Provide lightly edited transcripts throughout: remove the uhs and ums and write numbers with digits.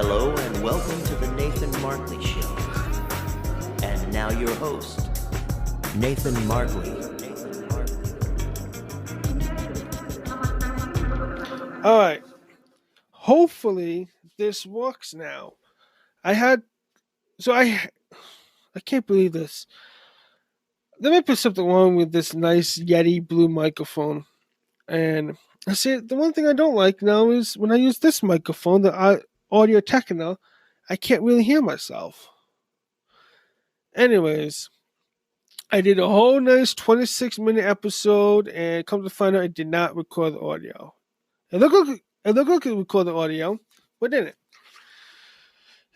Hello and welcome to the Nathan Markley Show. And now your host, Nathan Markley. All right. Hopefully this works now. I can't believe this. There might be something wrong with this nice Yeti blue microphone. And I say the one thing I don't like now is when I use this microphone, the Audio Technica, I can't really hear myself. Anyways, I did a whole nice 26-minute episode, and come to find out I did not record the audio. It looked like I could record the audio, but didn't.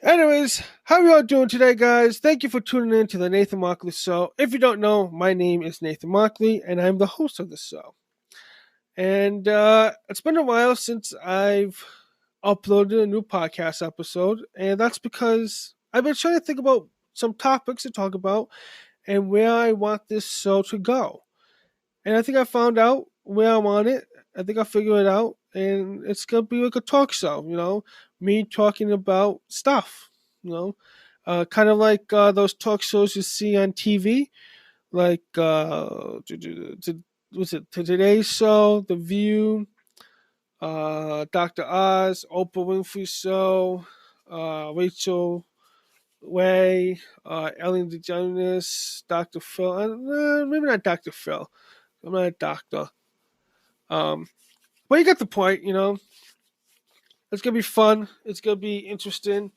Anyways, how are y'all doing today, guys? Thank you for tuning in to the Nathan Markley Show. If you don't know, my name is Nathan Markley, and I'm the host of the show. And it's been a while since I've uploaded a new podcast episode, and that's because I've been trying to think about some topics to talk about and where I want this show to go. And I think I found out where I want it. I think I figured it out, and it's going to be like a talk show, me talking about stuff, kind of like those talk shows you see on TV, like was it Today's Show, The View, Dr. Oz, Oprah Winfrey Show, Rachel Way, Ellen DeGeneres, Dr. Phil. Maybe not Dr. Phil. I'm not a doctor. But you get the point, It's going to be fun. It's going to be interesting.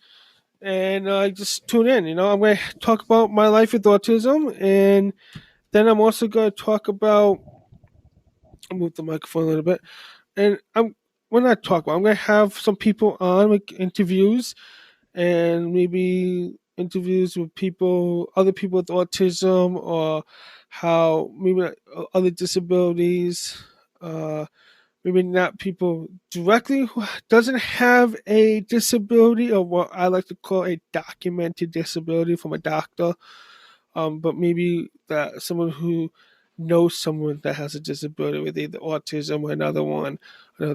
And just tune in, I'm going to talk about my life with autism. And then I'm also going to talk about... I'll move the microphone a little bit. And I'm going to have some people on, like interviews. And maybe interviews with other people with autism, or how maybe other disabilities, maybe not people directly who doesn't have a disability, or what I like to call a documented disability from a doctor, but maybe that someone who knows someone that has a disability with either autism or another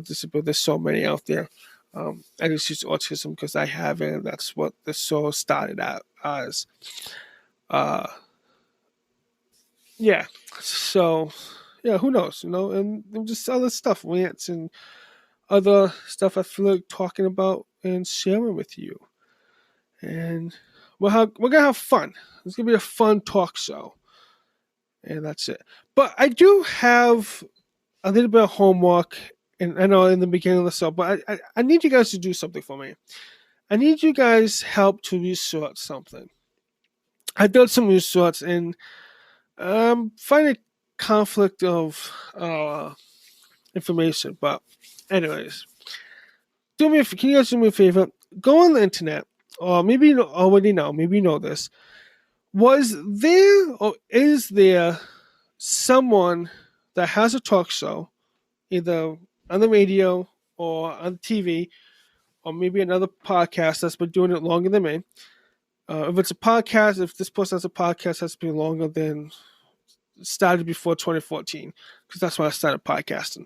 disability. There's so many out there. I just use autism because I have it, and that's what the show started out as. Yeah. So, yeah, who knows, and just other stuff, rants and other stuff I feel like talking about and sharing with you. And we're going to have fun. It's going to be a fun talk show. And that's it. But I do have a little bit of homework. And I know in the beginning of the show, but I need you guys to do something for me. I need you guys' help to research something. I've done some research, and finding conflict of information. But anyways, can you guys do me a favor? Go on the internet, or maybe you already know, maybe you know this. Was there or is there someone that has a talk show, either on the radio or on TV, or maybe another podcast that's been doing it longer than me? If it's a podcast, if this person has a podcast that's been longer than started before 2014, because that's when I started podcasting.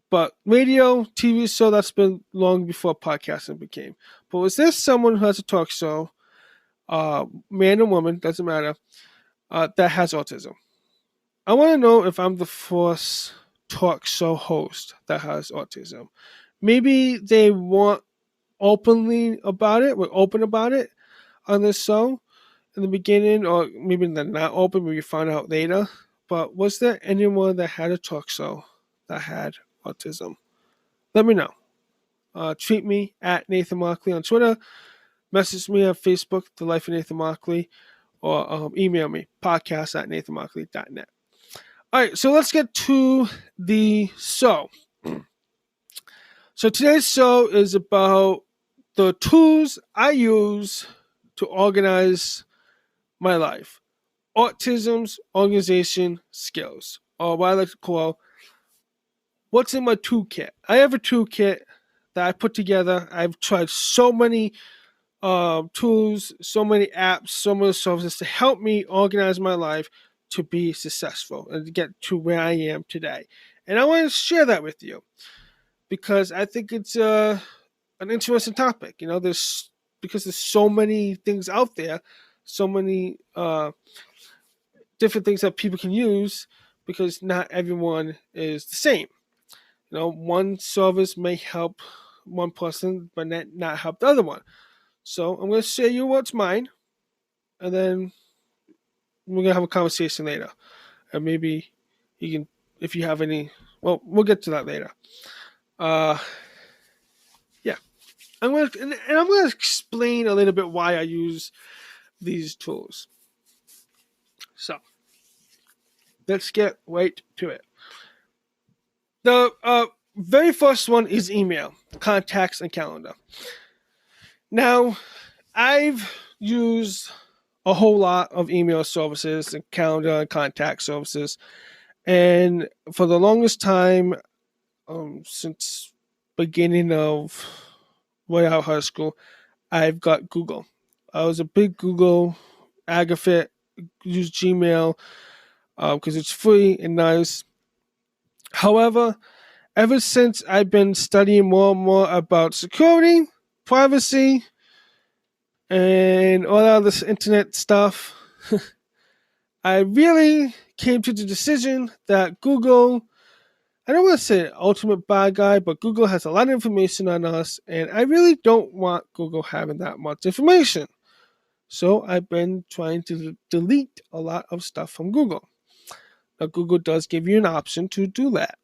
But radio, TV show, that's been long before podcasting became. But was there someone who has a talk show, man or woman, doesn't matter, that has autism? I want to know if I'm the first talk show host that has autism. Maybe they want open about it on this show in the beginning, or maybe they're not open, maybe you find out later. But was there anyone that had a talk show that had autism? Let me know. Tweet me at Nathan Markley on Twitter, message me on Facebook, The Life of Nathan Markley, or email me, podcast@nathanmarkley.net. All right, so let's get to the show. So today's show is about the tools I use to organize my life. Autism's organization skills, or what I like to call what's in my toolkit. I have a toolkit that I put together. I've tried so many tools, so many apps, so many services to help me organize my life to be successful and to get to where I am today. And I want to share that with you because I think it's an interesting topic. Because there's so many things out there, so many different things that people can use, because not everyone is the same. One service may help one person, but not help the other one. So I'm going to share you what's mine, and then we're going to have a conversation later. And maybe you can, if you have any, well, we'll get to that later. Yeah. I'm going to, and I'm going to explain a little bit why I use these tools. So let's get right to it. The very first one is email, contacts, and calendar. Now, I've used a whole lot of email services and calendar and contact services, and for the longest time, since beginning of way out of high school, I've got Google. I was a big Google advocate. Use Gmail because it's free and nice. However, ever since I've been studying more and more about security, privacy, and all that this internet stuff, I really came to the decision that Google, I don't want to say ultimate bad guy, but Google has a lot of information on us, and I really don't want Google having that much information. So I've been trying to delete a lot of stuff from Google. Now, Google does give you an option to do that.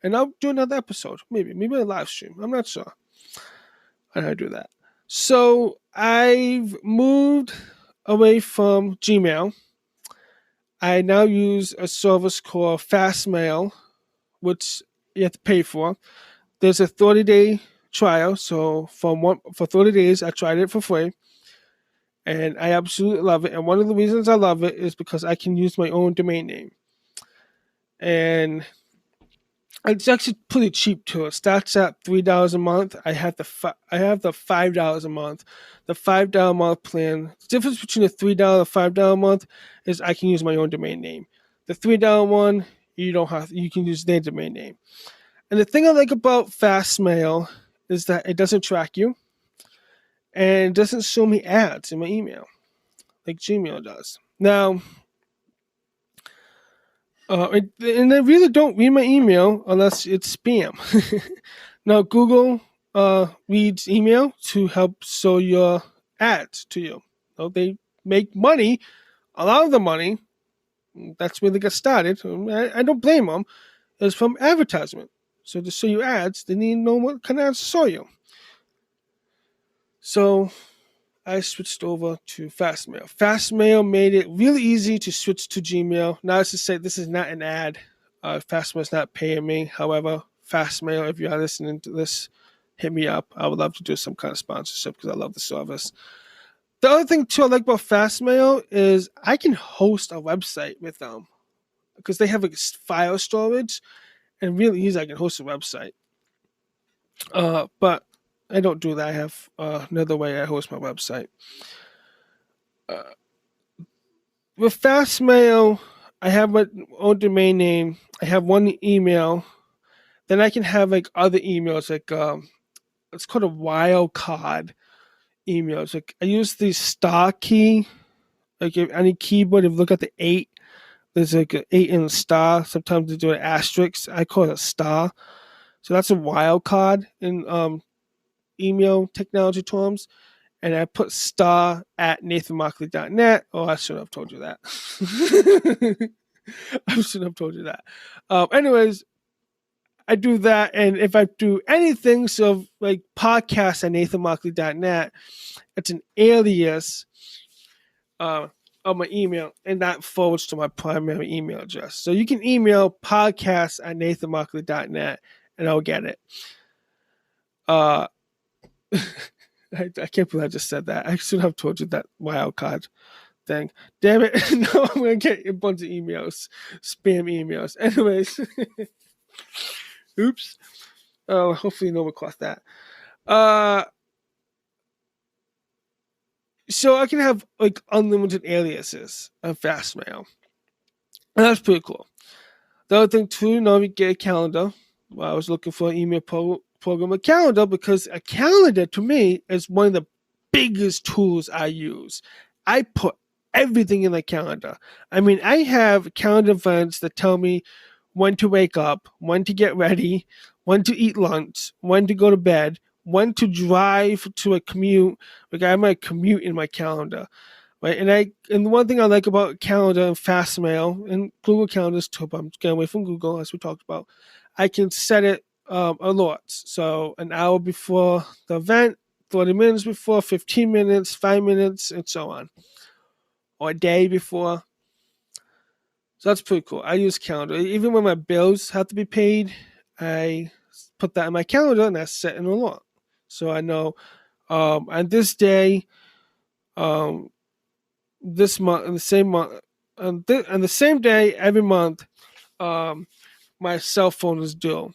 And I'll do another episode, maybe a live stream. I'm not sure on how to do that. So I've moved away from Gmail. I now use a service called Fastmail, which you have to pay for. There's a 30-day trial. So for 30 days, I tried it for free. And I absolutely love it. And one of the reasons I love it is because I can use my own domain name. And it's actually pretty cheap too. It starts at $3 a month. I have the $5 a month. The $5 a month plan. The difference between the $3 and $5 a month is I can use my own domain name. The $3 one, you can use their domain name. And the thing I like about Fastmail is that it doesn't track you, and it doesn't show me ads in my email like Gmail does. Now, and I really don't read my email unless it's spam. Now, Google reads email to help show your ads to you. They make money, a lot of the money. That's where they got started. I don't blame them. It's from advertisement. So to show you ads, they need to know what kind of ads to show you. So I switched over to Fastmail. Fastmail made it really easy to switch to Gmail. Now, to say this is not an ad. Fastmail is not paying me. However, Fastmail, if you are listening to this, hit me up. I would love to do some kind of sponsorship because I love the service. The other thing, too, I like about Fastmail is I can host a website with them because they have a file storage, and really easy I can host a website. But I don't do that. I have another way I host my website. With Fastmail, I have my own domain name. I have one email. Then I can have like other emails, like it's called a wildcard emails. Like I use the star key. Like if any keyboard, if you look at the 8, there's like an 8 in a star. Sometimes they do an asterisk. I call it a star. So that's a wildcard in email technology terms, and I put star at nathanmarkley.net. Oh, I shouldn't have told you that. I shouldn't have told you that. Anyways, I do that, and if I do anything, so like podcast at nathanmarkley.net, it's an alias of my email, and that forwards to my primary email address. So you can email podcast at nathanmarkley.net, and I'll get it. I can't believe I just said that. I should have told you that wildcard thing. Damn it. No, I'm going to get a bunch of emails. Spam emails. Anyways. Oops. Oh, hopefully no one caught that. So I can have like unlimited aliases of Fastmail. And that's pretty cool. The other thing too, now we get a calendar. I was looking for an email program a calendar because a calendar to me is one of the biggest tools I use. I put everything in the calendar. I mean, I have calendar events that tell me when to wake up, when to get ready, when to eat lunch, when to go to bed, when to drive to a commute. Like I have my commute in my calendar, right? And the one thing I like about calendar and Fastmail and Google calendars too, but I'm getting away from Google as we talked about. I can set it alerts. So an hour before the event, 30 minutes before, 15 minutes, 5 minutes, and so on, or a day before. So that's pretty cool. I use calendar. Even when my bills have to be paid, I put that in my calendar and I set an alert. So I know on this day, um, this month, on the same month, on the same day every month, um, my cell phone is due.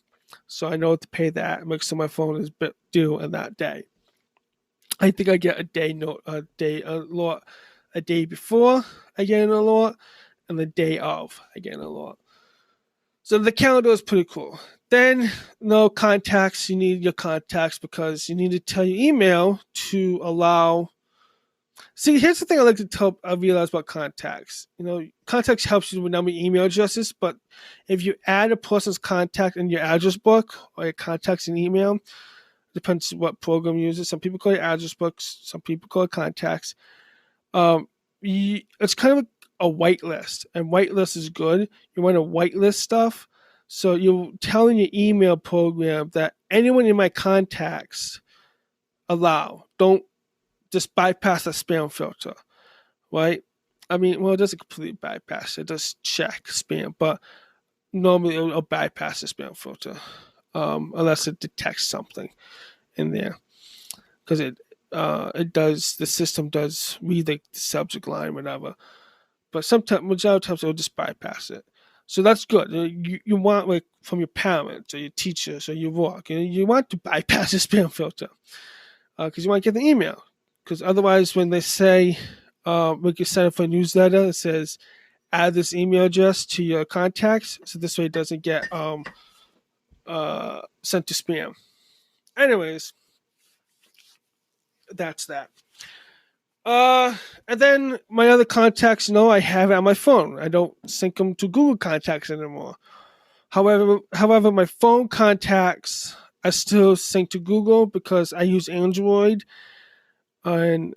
So I know to pay that. Make sure my phone is due on that day. I think I get a day alert, a day before I get an alert, and the day of I get an alert. So the calendar is pretty cool. Then, no contacts. You need your contacts because you need to tell your email to allow. See, here's the thing I realize about contacts. Contacts helps you remember email addresses, but if you add a person's contact in your address book or your contacts in email, depends what program you use. Some people call it address books. Some people call it contacts. It's kind of a whitelist, and whitelist is good. You want to whitelist stuff, so you're telling your email program that anyone in my contacts don't just bypass the spam filter, right? I mean, well, it doesn't completely bypass; it does check spam, but normally it'll bypass the spam filter unless it detects something in there, because the system does read the subject line, whatever. But majority of times it'll just bypass it. So that's good. You want, like, from your parents or your teachers or your work, you want to bypass the spam filter because you want to get the email. Because otherwise, when they say we can set up for a newsletter, it says add this email address to your contacts, so this way it doesn't get sent to spam. Anyways, that's that. And then my other contacts, I have it on my phone. I don't sync them to Google Contacts anymore. However, my phone contacts I still sync to Google because I use Android, and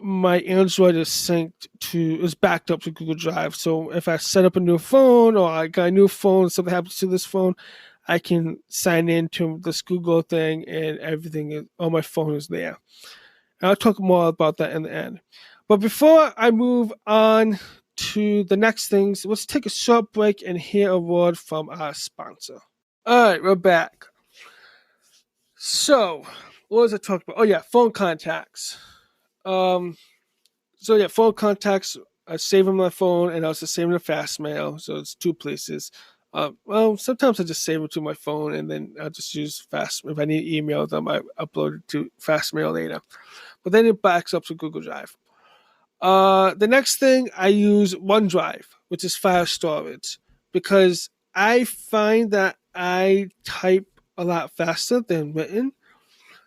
my Android is backed up to Google Drive. So if I set up a new phone or I got a new phone, something happens to this phone, I can sign into this Google thing, and everything on my phone is there. And I'll talk more about that in the end. But before I move on to the next things, let's take a short break and hear a word from our sponsor. All right, we're back. So, what was I talking about? Oh yeah, phone contacts. Phone contacts. I save them on my phone, and I also save them to Fastmail. So it's two places. Sometimes I just save them to my phone, and then I'll just use Fast. If I need to email them, I upload it to Fastmail later. But then it backs up to Google Drive. The next thing, I use OneDrive, which is file storage, because I find that I type a lot faster than written.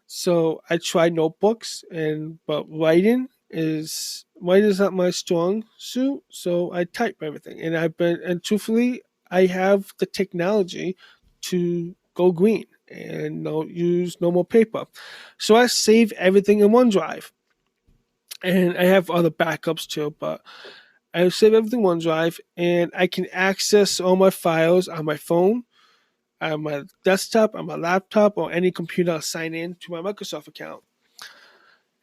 So I try notebooks, but writing is not my strong suit. So I type everything, and truthfully, I have the technology to go green and use no more paper. So I save everything in OneDrive. And I have other backups too, but I save everything in OneDrive, and I can access all my files on my phone, on my desktop, on my laptop, or any computer I sign in to my Microsoft account.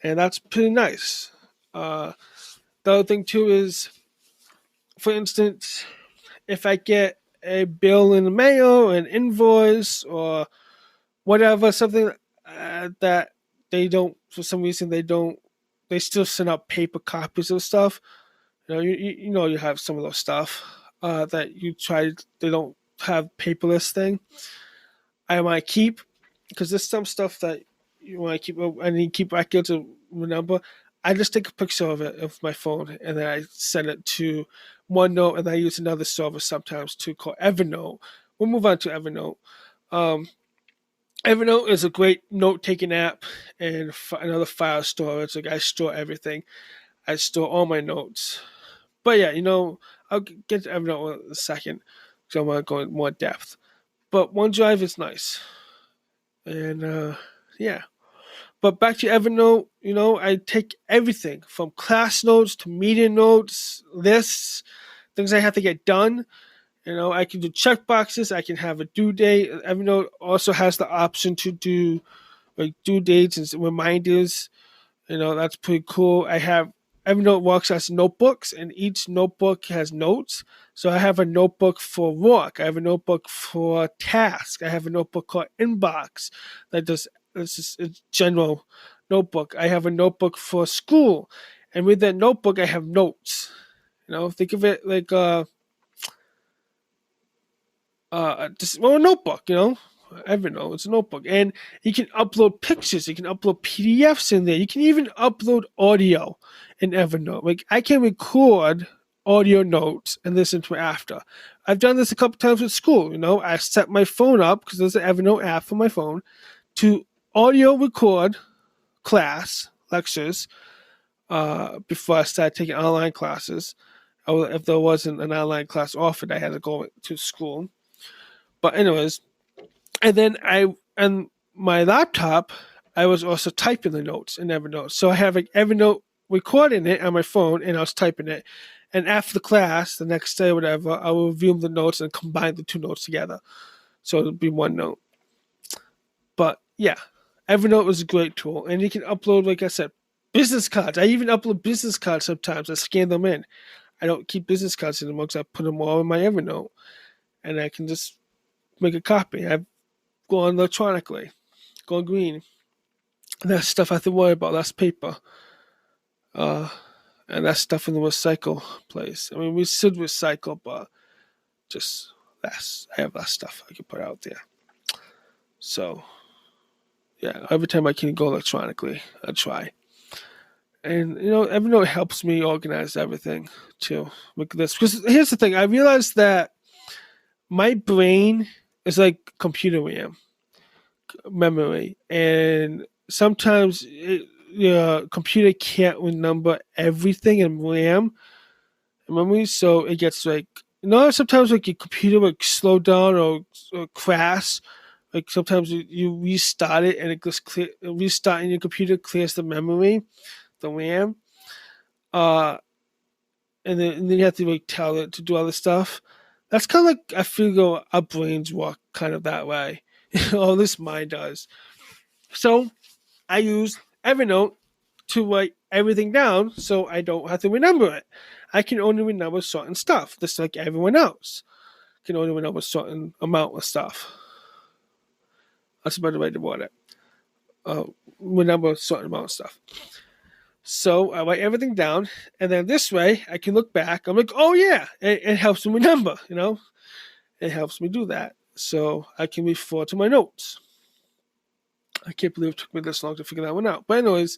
And that's pretty nice. The other thing too is, for instance, if I get a bill in the mail, an invoice, or whatever, something that they don't, for some reason, they still send out paper copies of stuff. You have some of those stuff that you try. They don't have paperless thing. I want to keep, because there's some stuff that you want to keep. I need to keep records of remember. I just take a picture of it of my phone, and then I send it to OneNote, and I use another server sometimes to call Evernote. We'll move on to Evernote. Evernote is a great note-taking app and another file storage. Like I store everything. I store all my notes. But yeah, I'll get to Evernote in a second because I want to go in more depth. But OneDrive is nice, and yeah. But back to Evernote, I take everything from class notes to meeting notes, lists, things I have to get done. I can do check boxes. I can have a due date. Evernote also has the option to do like due dates and reminders. That's pretty cool. I have Evernote works as notebooks, and each notebook has notes. So I have a notebook for work. I have a notebook for task. I have a notebook called Inbox that does this is a general notebook. I have a notebook for school, and with that notebook, I have notes. Think of it like just a notebook. Evernote, it's a notebook, and you can upload pictures, you can upload PDFs in there, you can even upload audio in Evernote. Like I can record audio notes and listen to it after. I've done this a couple times with school. I set my phone up because there's an Evernote app for my phone to audio record class lectures before I started taking online classes. If there wasn't an online class offered, I had to go to school. But anyways, and then and my laptop, I was also typing the notes in Evernote. So I have like Evernote recording it on my phone, and I was typing it. And after the class, the next day or whatever, I will review the notes and combine the two notes together. So it'll be one note. But yeah, Evernote was a great tool, and you can upload, like I said, business cards. I even upload business cards sometimes. I scan them in. I don't keep business cards anymore because I put them all in my Evernote, and I can just make a copy. I go on electronically, go green. That's stuff I have to worry about. That's paper. And that's stuff in the recycle place. I mean, we should recycle, but just less. I have less stuff I can put out there. So, yeah, every time I can go electronically, I try. And, Evernote helps me organize everything too. Look at this. Because here's the thing I realized that my brain is like computer RAM memory, and sometimes your computer can't remember everything in RAM memory, so it gets like sometimes like your computer would slow down or crash. Like sometimes you restart it and it goes clear. Restarting your computer clears the memory, the RAM, and then you have to like tell it to do other stuff. That's kind of like I feel our brains work kind of that way. Or at least mine does. So I use Evernote to write everything down so I don't have to remember it. I can only remember certain stuff, just like everyone else can only remember a certain amount of stuff. That's a better way to word it. Remember a certain amount of stuff. So I write everything down, and then this way I can look back. I'm like, oh yeah, it helps me remember, It helps me do that. So I can refer to my notes. I can't believe it took me this long to figure that one out. But anyways,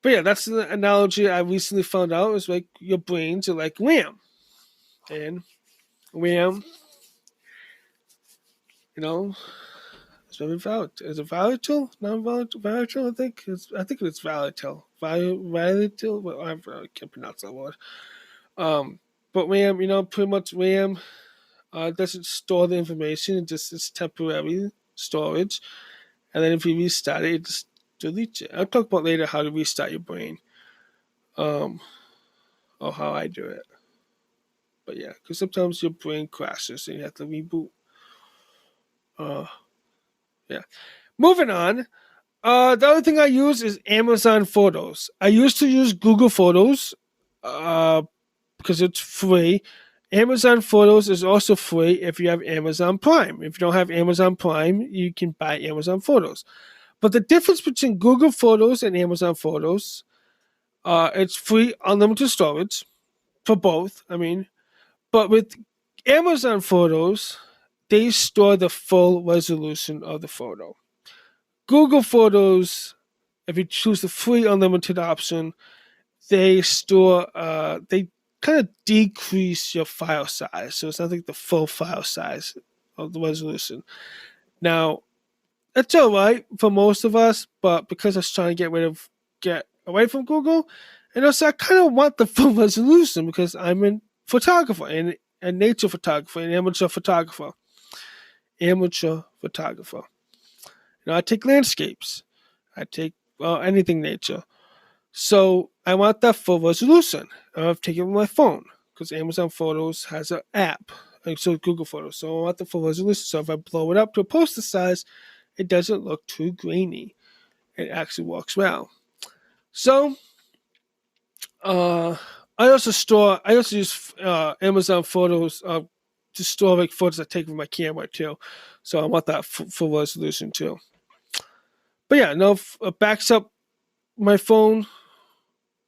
yeah, that's the analogy I recently found out. Is like your brains are like RAM, and RAM, it's very volatile. Is it volatile? Non-volatile? Volatile? I think it's volatile. Volatile. Well, I can't pronounce that word. But RAM, pretty much RAM doesn't store the information. It's temporary storage, and then if you restart it, it just deletes it. I'll talk about later how to restart your brain, or how I do it. But yeah, because sometimes your brain crashes and you have to reboot. Yeah. Moving on. The other thing I use is Amazon Photos. I used to use Google Photos because it's free. Amazon Photos is also free if you have Amazon Prime. If you don't have Amazon Prime, you can buy Amazon Photos. But the difference between Google Photos and Amazon Photos, it's free unlimited storage for both. But with Amazon Photos, they store the full resolution of the photo. Google Photos, if you choose the free unlimited option, they kind of decrease your file size. So it's not like the full file size of the resolution. Now, it's all right for most of us, but because I was trying to get away from Google, and also I kind of want the full resolution because I'm a photographer and a nature photographer, an amateur photographer, amateur photographer. I take landscapes, I take anything nature. So I want that full resolution. I've taken it with my phone because Amazon Photos has an app, so Google Photos. So I want the full resolution. So if I blow it up to a poster size, it doesn't look too grainy. It actually works well. So I also use Amazon Photos to store like photos I take with my camera too. So I want that full resolution too. But yeah, no, it backs up my phone,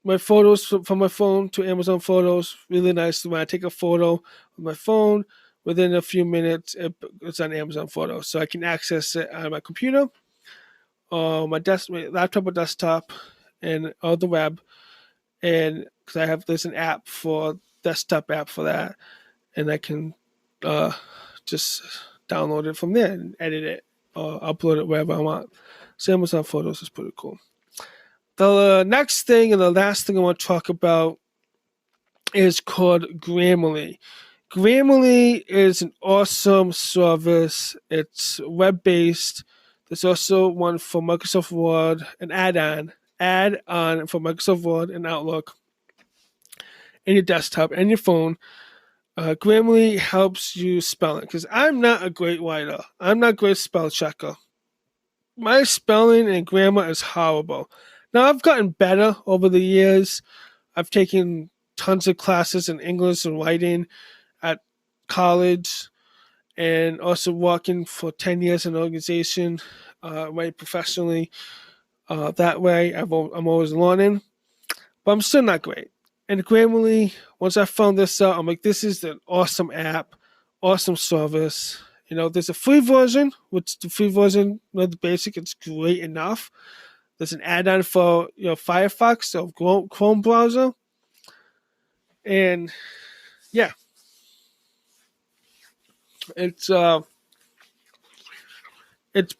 my photos from my phone to Amazon Photos really nicely. When I take a photo with my phone, within a few minutes, it's on Amazon Photos, so I can access it on my computer, my laptop or desktop, and the web. And because there's an app for desktop app for that, and I can just download it from there and edit it or upload it wherever I want. So Amazon Photos is pretty cool. The next thing and the last thing I want to talk about is called Grammarly. Grammarly is an awesome service. It's web-based. There's also one for Microsoft Word, an add-on for Microsoft Word and Outlook in your desktop and your phone. Grammarly helps you spell it because I'm not a great writer. I'm not a great spell checker. My spelling and grammar is horrible. Now, I've gotten better over the years. I've taken tons of classes in English and writing at college and also working for 10 years in an organization, right, professionally. That way, I'm always learning, but I'm still not great. And Grammarly, once I found this out, I'm like, this is an awesome app, awesome service. There's a free version, which the free version, the basic, it's great enough. There's an add-on for Firefox, so Chrome browser, and yeah, it's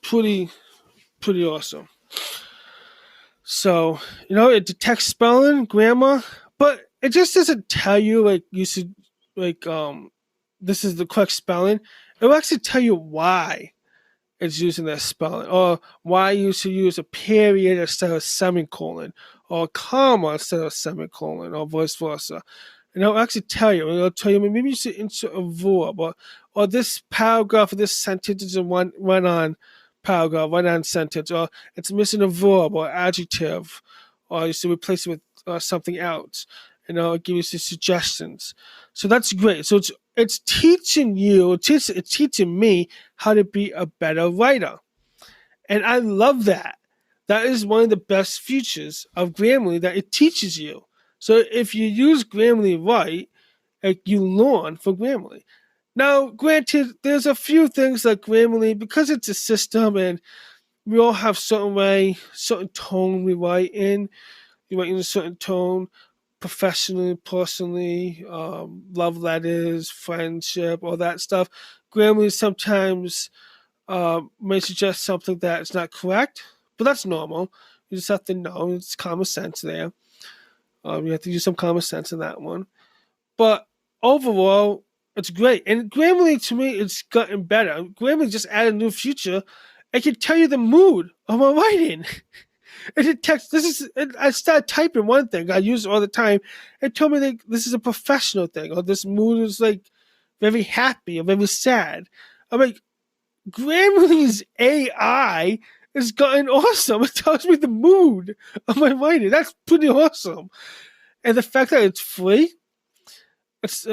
pretty awesome. So it detects spelling, grammar, but it just doesn't tell you like you should this is the correct spelling. It will actually tell you why it's using that spelling, or why you should use a period instead of a semicolon, or a comma instead of a semicolon, or vice versa. And it'll actually tell you. It'll tell you maybe you should insert a verb, or this paragraph or this sentence is a run-on paragraph, run-on sentence, or it's missing a verb or adjective, or you should replace it with something else. And it'll give you some suggestions. So that's great. So it's teaching you, it's teaching me how to be a better writer. And I love that. That is one of the best features of Grammarly, that it teaches you. So if you use Grammarly right, you learn from Grammarly. Now, granted, there's a few things like Grammarly, because it's a system and we all have certain tone we write in. You write in a certain tone, professionally, personally, love letters, friendship, all that stuff. Grammarly sometimes may suggest something that is not correct, but that's normal. You just have to know. It's common sense there. You have to use some common sense in that one. But overall, it's great. And Grammarly, to me, it's gotten better. Grammarly just added a new feature. It can tell you the mood of my writing. It text. I started typing one thing I use it all the time. It told me that this is a professional thing, or this mood is like very happy or very sad. I'm like, Grammarly's AI has gotten awesome. It tells me the mood of my writing. That's pretty awesome. And the fact that it's free, it's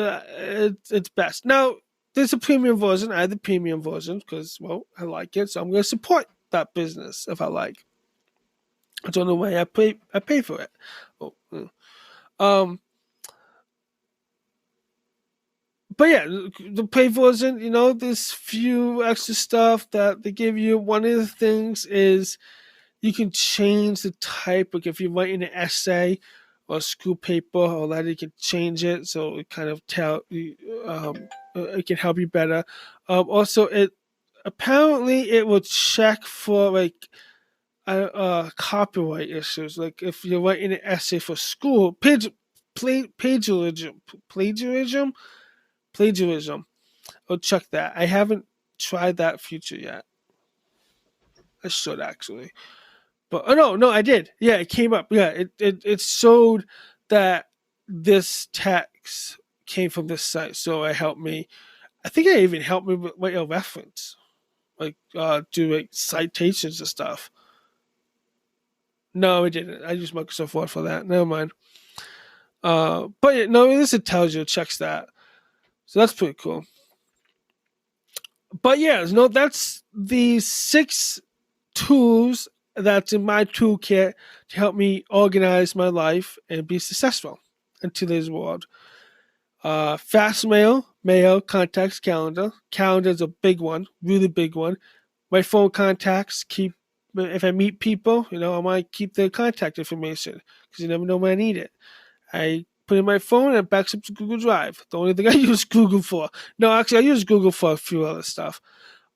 best. Now, there's a premium version. I have the premium version because, well, I like it, so I'm going to support that business if I like. I don't know why I pay for it. But yeah, the pay version, there's few extra stuff that they give you. One of the things is you can change the type. Like if you're writing an essay or school paper or letter, you can change it so it kind of it can help you better. Also, it apparently it will check for like copyright issues. Like if you're writing an essay for school, plagiarism. I'll check that. I haven't tried that feature yet. I should actually. But no, I did. Yeah, it came up. Yeah, it showed that this text came from this site, so it helped me. I think it even helped me with write a reference, like do like citations and stuff. No, it didn't. I used Microsoft Word for that. Never mind. But yeah, no, this it tells you, it checks that, so that's pretty cool. But yeah, no, that's the 6 tools that's in my toolkit to help me organize my life and be successful in today's world. Fast mail, contacts, calendar. Calendar is a big one, really big one. My phone contacts keep. If I meet people, I might keep their contact information because you never know when I need it. I put in my phone and it backs up to Google Drive. The only thing I use Google for. No, actually, I use Google for a few other stuff.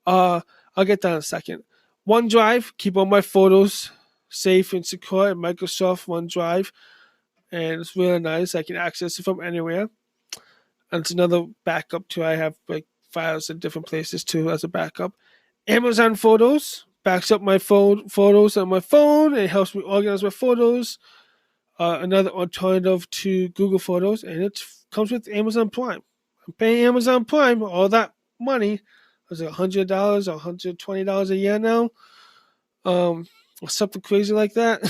I'll get that in a second. OneDrive, keep all my photos safe and secure in Microsoft OneDrive, and it's really nice. I can access it from anywhere. And it's another backup too. I have like files in different places too as a backup. Amazon Photos backs up my photos on my phone. It helps me organize my photos. Another alternative to Google Photos, and it comes with Amazon Prime. I'm paying Amazon Prime all that money. Was it $100 or $120 a year now? Or something crazy like that.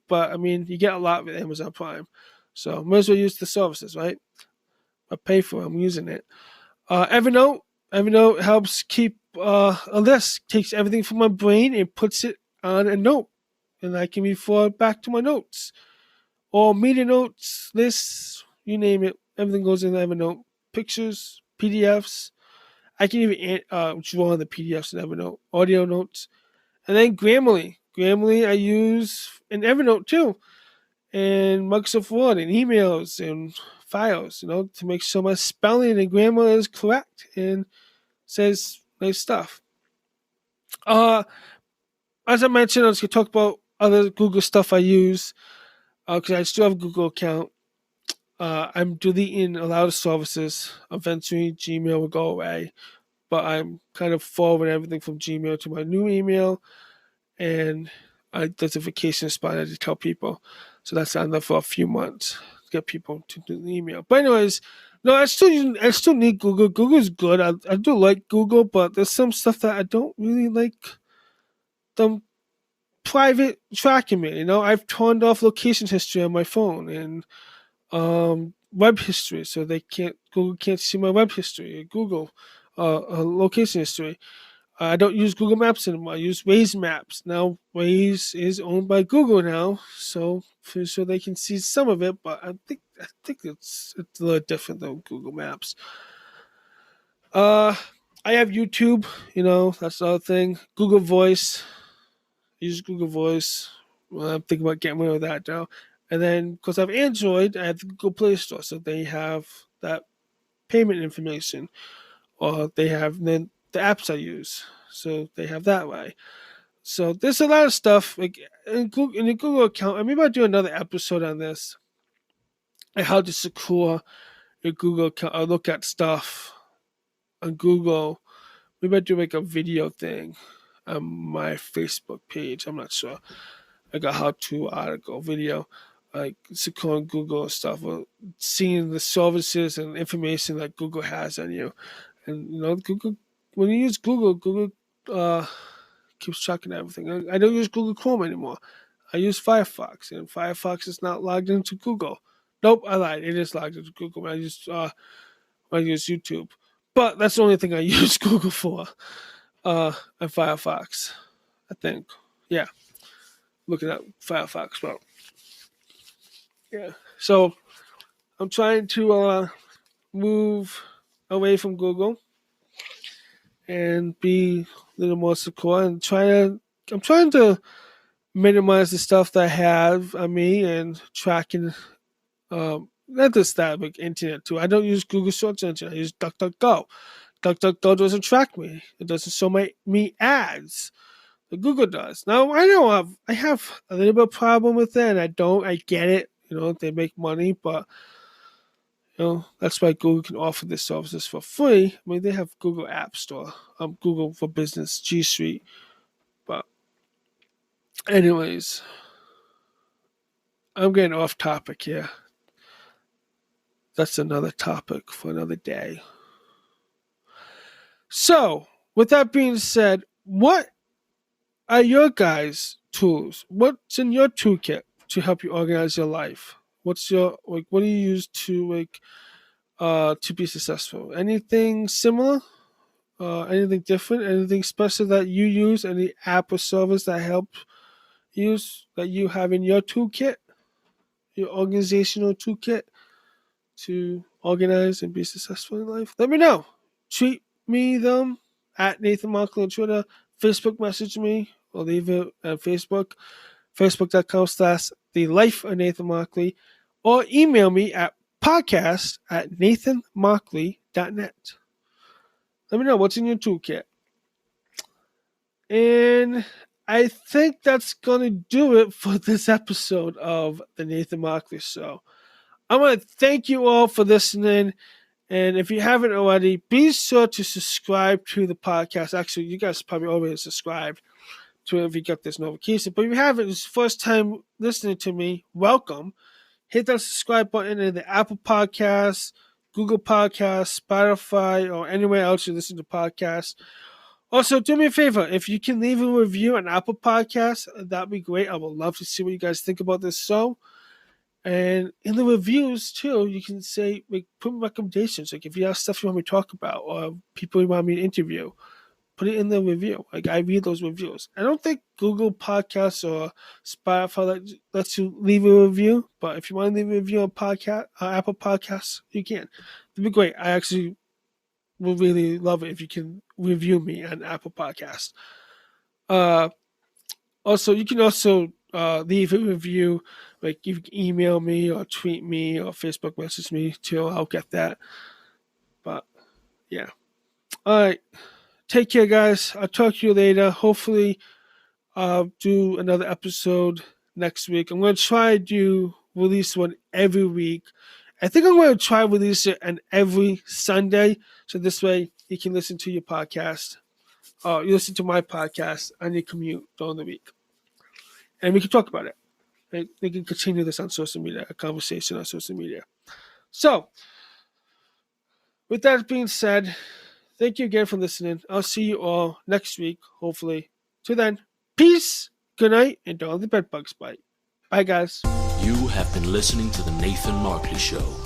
But I mean, you get a lot with Amazon Prime, so might as well use the services, right? I pay for it. I'm using it. Evernote helps keep a list. Takes everything from my brain and puts it on a note, and I can refer back to my notes. Or media notes, lists, you name it. Everything goes in Evernote. Pictures, PDFs. I can even draw on the PDFs in Evernote. Audio notes. And then Grammarly. Grammarly I use in Evernote too. And Microsoft Word and emails and files, to make sure my spelling and grammar is correct and says nice stuff. As I mentioned, I was going to talk about other Google stuff I use because I still have a Google account. I'm deleting a lot of services. Eventually, Gmail will go away, but I'm kind of forwarding everything from Gmail to my new email, and there's a vacation spot I just tell people, so that's on there for a few months to get people to do the email. But anyways, no, I still need Google. Google's good. I do like Google, but there's some stuff that I don't really like. Them private tracking me. I've turned off location history on my phone and web history, so Google can't see my web history. Google location history. I don't use Google Maps anymore. I use Waze Maps now. Waze is owned by Google now, so they can see some of it. But I think it's a little different than Google Maps. I have YouTube. That's the other thing. Google Voice. I use Google Voice. Well, I'm thinking about getting rid of that now. And then, because I have Android, I have the Google Play Store, so they have that payment information, or they have then the apps I use, so they have that way. So there's a lot of stuff like in the Google account. Maybe I'll do another episode on this, and how to secure your Google account. I'll look at stuff on Google. Maybe I'll do like a video thing on my Facebook page. I'm not sure. Like a how-to article video, like securing Google and stuff, or seeing the services and information that Google has on you. And Google, when you use Google keeps tracking everything. I don't use Google Chrome anymore. I use Firefox, and Firefox is not logged into Google. Nope, I lied. It is logged into Google. When I use YouTube, but that's the only thing I use Google for. And Firefox, I think. Yeah, looking at Firefox. Well, yeah. So I'm trying to move away from Google and be a little more secure, and I'm trying to minimize the stuff that I have on me and tracking. Not just that, but internet too. I don't use Google search engine. I use DuckDuckGo. DuckDuckGo doesn't track me. It doesn't show me ads. The Google does. Now I know I have a little bit of problem with it, and I get it. They make money, but that's why Google can offer their services for free. I mean, they have Google App Store, Google for Business, G Suite. But anyways, I'm getting off topic here. That's another topic for another day. So, with that being said, what are your guys' tools? What's in your toolkit to help you organize your life? What do you use to be successful? Anything similar? Anything different? Anything special that you use? Any app or service that you have in your toolkit? Your organizational toolkit to organize and be successful in life? Let me know. Tweet me them at Nathan Markley on Twitter. Facebook message me or leave it on Facebook. Facebook.com/The Life of Nathan Markley, or email me at podcast@nathanmarkley.net. Let me know what's in your toolkit. And I think that's going to do it for this episode of the Nathan Markley Show. I want to thank you all for listening. And if you haven't already, be sure to subscribe to the podcast. Actually, you guys probably already subscribed to it if you got this notification. But if you haven't, it's the first time listening to me, welcome. Hit that subscribe button in the Apple Podcasts, Google Podcasts, Spotify, or anywhere else you listen to podcasts. Also, do me a favor. If you can leave a review on Apple Podcasts, that'd be great. I would love to see what you guys think about this show. And in the reviews, too, you can say, put recommendations. Like, if you have stuff you want me to talk about or people you want me to interview, put it in the review. Like, I read those reviews. I don't think Google Podcasts or Spotify lets you leave a review. But if you want to leave a review on Apple Podcasts, you can. It'd be great. I actually would really love it if you can review me on Apple Podcasts. Also, you can also leave a review. Like, you can email me or tweet me or Facebook message me too. I'll get that. But yeah. All right. Take care, guys. I'll talk to you later. Hopefully, I'll do another episode next week. I'm going to try to release one every week. I think I'm going to try to release it on every Sunday. So this way you can listen to your podcast. You listen to my podcast on your commute during the week. And we can talk about it. We can continue this on social media, a conversation on social media. So, with that being said, thank you again for listening. I'll see you all next week, hopefully. Till then, peace, good night, and don't let the bed bugs bite. Bye, guys. You have been listening to The Nathan Markley Show.